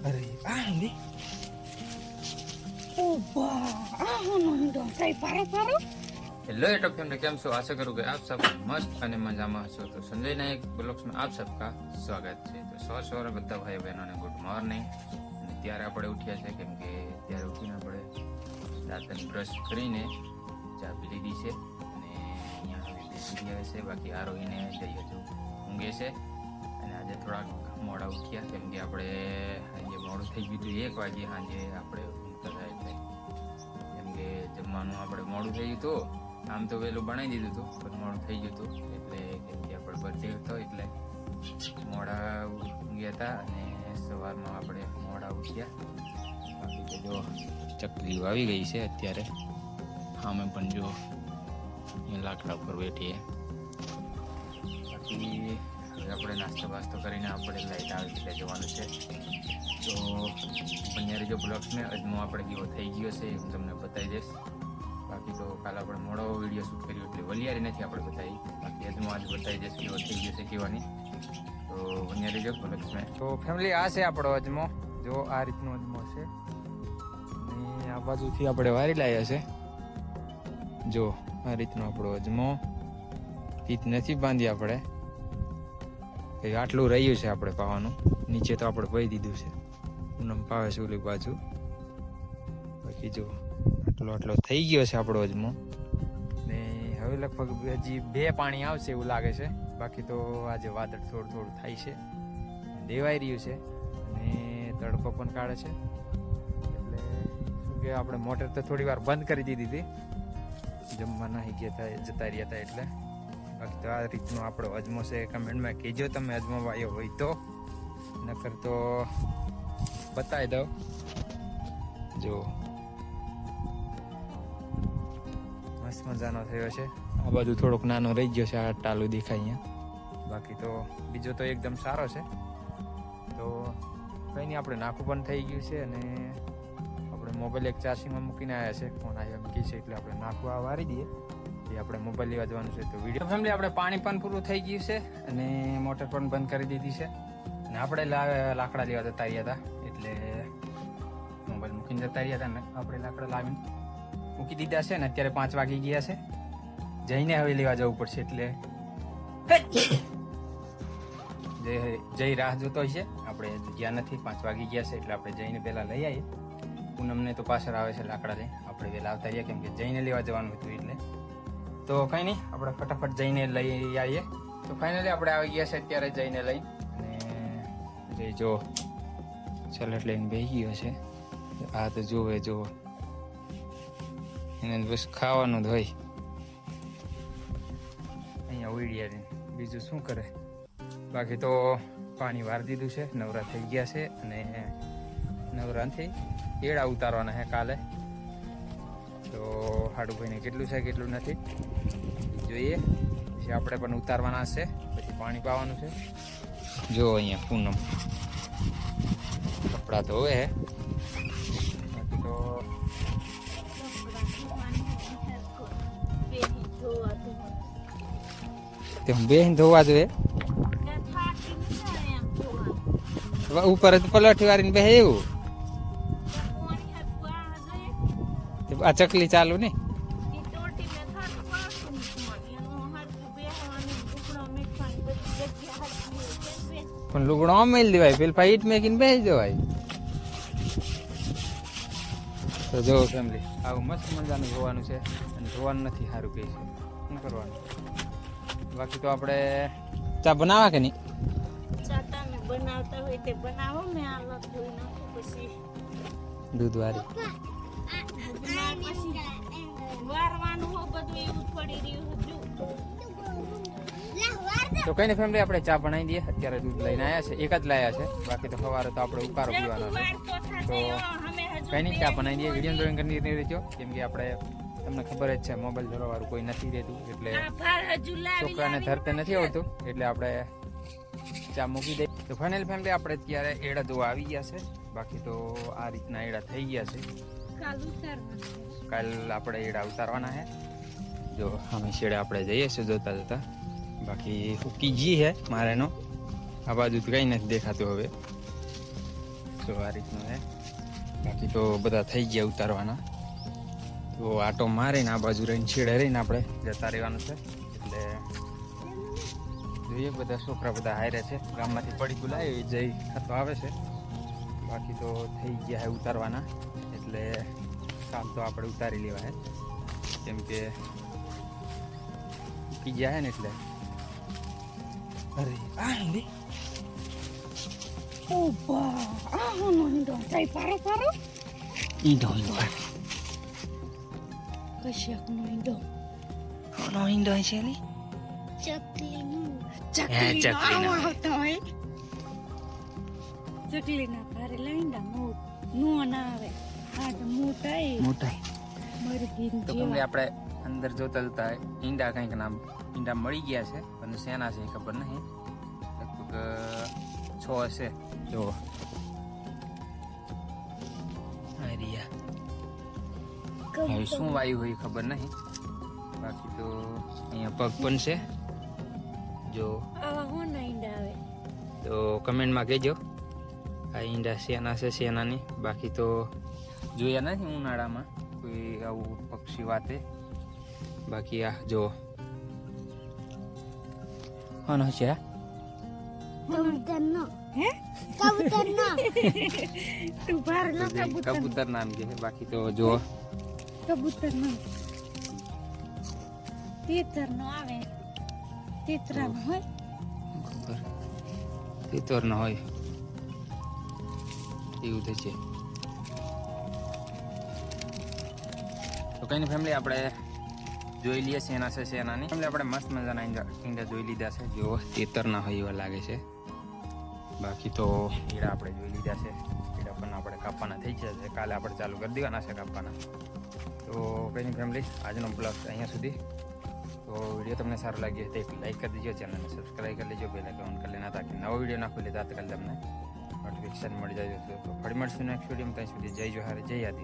અરે આ લે ઓ બા આ હોનો સાઈ પારો हेलो यूट्यूब फैमिली केम छो आशा करूँ कि आप सब मस्त અને મજામાં હશો તો સંજય નાયક બ્લોગ્સમાં આપ સબકા સ્વાગત છે તો સવારે બધા ભાઈ બહેનોને ગુડ મોર્નિંગ અને ત્યારે આપણે ઉઠ્યા છે કેમ કે ત્યારે ઉઠીને આપણે દાંતને બ્રશ કરીને ચા પી લીધી છે અને અહીંયા હવે બેસી ગયા છે બાકી આરોહીને જઈ હજુ ઊંઘે છે અને આજે થોડાક મોડા ઉઠ્યા કેમ કે આપણે આજે મોડું થઈ ગયું હતું 1 વાગે સાંજે આપણે ઊંઘતા હતા એટલે કેમ કે જમવાનું આપણે મોડું થઈ ગયું હતું આમ તો વહેલું બનાવી દીધું હતું પણ મોડું થઈ ગયું હતું એટલે કેમ કે આપણે બર્થડે હતો એટલે મોડા ઊંઘ્યા હતા અને સવારમાં આપણે મોડા ઉઠ્યા બાકી તો જો ચકલીઓ આવી ગઈ છે અત્યારે અમે પણ જો અહીંયા લાકડા ઉપર બેઠીએ બાકી હવે આપણે નાસ્તો બાસ્તો કરીને આપણે લાઈટ આવી એટલે જવાનું છે તો પંજારી જો બ્લોગ્સને અજમો આપણે કેવો થઈ ગયો છે હું તમને બતાવી દઈશ બાકી તો કાલે આપણે મોડો વિડીયો શૂટ કર્યો એટલે વલિયારી નથી આપણે બતાવી બાકી અજમો આજ બતાવી દઈશ કેવો થઈ ગયો છે કેવાની તો વલિયારી જો બ્લોગ્સને તો ફેમિલી આ છે આપણો અજમો જો આ રીતનો અજમો છે અને આ બાજુથી આપણે વારી લાવ્યા છે જો આ રીતનો આપણો અજમો પીત નથી બાંધી આપણે આટલું રહ્યું છે આપણે પાવાનું નીચે તો આપણે પાઈ દીધું છે પૂનમ પાવે છે ઓલી બાજુ બાકી જો આટલો થઈ ગયો છે આપણો અજમો ને હવે લગભગ હજી 2 પાણી આવશે એવું લાગે છે બાકી તો આજે વાદળ થોડું થાય છે દેવાઈ રહ્યું છે અને તડકો પણ કાઢે છે એટલે શું કે આપણે મોટર તો થોડી વાર બંધ કરી દીધી હતી જમવા નાહી ગયા જતા રહ્યા હતા એટલે બાકી તો આ રીતનો આપણો અજમો છે કમેન્ટમાં કહેજો તમે અજમો વાયો હોય તો નકર તો બતાવી દો જો મસ્ત મજાનો થયો છે આ બાજુ થોડોક નાનો રહી ગયો છે આ ટાલું દેખાય અહીંયા બાકી તો બીજો તો એકદમ સારો છે તો કંઈ નહીં આપણે નાખું પણ થઈ ગયું છે અને આપણે મોબાઈલ એક ચાર્જિંગમાં મૂકીને આવ્યા છે ફોન આવ્યો એમ કહે છે એટલે આપણે નાખું આ વારી દઈએ એ આપણે મોબાઈલ લેવા જવાનું છે તો વિડીયો ફેમિલી આપણે પાણી પણ પૂરું થઈ ગયું છે અને મોટર પણ બંધ કરી દીધી છે અને આપણે લાકડા લેવા જતા રહ્યા હતા એટલે મોબાઈલ મૂકીને જતા રહ્યા હતા ને આપણે લાકડા લાવીને મૂકી દીધા છે ને અત્યારે 5 વાગી ગયા છે જઈને હવે લેવા જવું પડશે એટલે જઈ રાહ જોતો છે આપણે ગયા નથી 5 વાગી ગયા છે એટલે આપણે જઈને પહેલા લઈ આવીએ પૂનમને તો પાછળ આવે છે લાકડા લઈ આપણે વહેલા આવતા રહ્યા કેમ કે જઈને લેવા જવાનું હતું એટલે તો કંઈ નહીં આપણે ફટાફટ જઈને લઈ આવીએ તો ફાઇનલી આપણે આવી ગયા છે અત્યારે જઈને લઈ અને જો સલાડ લઈને બેસી ગયો છે આ તો જોવે જો એને બસ ખાવાનું જ હોય અહીંયા ઉડીયા બીજું શું કરે બાકી તો પાણી વાર દીધું છે નવરા થઈ ગયા છે અને નવરાથી એડા ઉતારવાના છે કાલે તો હાડુભાઈને કેટલું છે કેટલું નથી જોઈએ પછી આપણે પણ ઉતારવાના છે પછી પાણી પાવાનું છે જો અહીંયા પૂનમ કપડાં તો હોય બાકી તો બેન ધોવા જોઈએ ઉપર પલઠી વાળીને બે એવું આ ચકલી ચાલુ ને પણ લુગડો મેલ દેવાય પેલા ઈટ મેકીને બેસી જવાય તો જો ફેમિલી આવું મસ્ત મજાનું જોવાનું છે અને જોવાનું નથી સારું કહે છે શું કરવાનું બાકી તો આપણે ચા બનાવવા કે નહીં બનાવતા હોય તે બનાવો મેં આ લગ ધોઈ નાખું પછી દૂધ વાળી વારવાનું હો બધું એવું પડી રહ્યું તો કઈ ને ફેમિલી આપણે ચા બનાવી દઈએ અત્યારે દૂધ લઈને આવ્યા છે એક જ લાયા છે બાકી તો સવારે તો આપણે ઉકારો પીવાનો છે તો કઈ નહીં ચા બનાવી દઈએ વિડીયો ડ્રોઈંગ કરી રહેજો કેમ કે આપણે તમને ખબર જ છે મોબાઈલ ધરવાવાળું કોઈ નથી રહેતું એટલે છોકરાને ધરતે નથી આવતું એટલે આપણે ચા મૂકી દઈએ તો ફાઇનલ ફેમિલી આપણે અત્યારે એડા ધોવા આવી ગયા છે બાકી તો આ રીતના એડા થઈ ગયા છે કાલ આપણે એડા ઉતારવાના છે જો અમે શેડે આપણે જઈએ છીએ જોતા જોતા બાકી હુકી જી હે મારેનો આ બાજુ કઈ નથી દેખાતું હવે તો આ રીતનું છે. બાકી તો બધા થઈ ગયા ઉતારવાના. તો આટો મારીને આ બાજુ રહીને છેડે રહીને આપણે જતા રહેવાનું છે. એટલે જોઈએ બધા છોકરા બધા હારે છે. ગામમાંથી પડીકું લાવી જઈ ખાતો આવે છે. બાકી તો થઈ ગયા છે ઉતારવાના. એટલે કામ તો આપણે ઉતારી લેવા છે, કેમ કે ઉકી ગયા છે ને એટલે. અરે આ હિન્દી ઓબા આ હોનો ઈંડો જાય પારો પારો ઈંડો કશાકનો ઈંડો હોનો ઈંડો છે ને ચકલીનું ચકલીનો. આવતો હોય ચકલીના કારેલા ઈંડા નો ના આવે આ તો મોટા મરઘી તો જેવા. આપણે અંદર જોતા જોતા ઈંડા કંઈક નામ ઈંડા મળી ગયા છે, અને શેના છે એ ખબર નહીં. લગભગ 6 હશે. જો હવે શું વાયુ હોય એ ખબર નહીં. બાકી તો અહીંયા પગ પણ છે. જો આવા હોના ઈંડા આવે તો કમેન્ટમાં કહેજો આ ઈંડા શેના છે શેનાની. બાકી તો જોયા નથી ઉનાળામાં કોઈ આવું પક્ષી વાતે. બાકી આ જો કોનો છે આ? કબૂતરનો હે કબૂતરનો તું બાર તો લો જે કબૂતર નામ કે છે. બાકી તો જો કબૂતરનો તીતરનો આવે તીતરાનો હોય તીતર ન હોય એવું તો છે. તો કઈ ફેમિલી આપણે જોઈ લઈએ શેના છે શેનાની. ફેમિલી આપણે મસ્ત મજાના ઈંડા જોઈ લીધા છે. જો તીતર ના હોય એવા લાગે છે. બાકી તો ઈડા આપણે જોઈ લીધા છે. ઈડા પણ આપણે કાપવાના થઈ ગયા છે. કાલે આપણે ચાલુ કરી દેવાના છે કાપવાના. તો કઈ નહીં ફેમિલી, આજનો બ્લોગ અહીંયા સુધી. તો વિડીયો તમને સારો લાગ્યો તો એક લાઈક કરી દેજો, ચેનલને સબસ્ક્રાઈબ કરી લેજો, બેલ આઇકન ઓન કરી લેના, તાકી નવો વિડીયો નાખું એટલે તાત્કાલિક તમને નોટિફિકેશન મળી જાય. તો ફરી મળશું નેક્સ્ટ વિડીયોમાં. ત્યાં સુધી જય જોહાર, જય આદિ.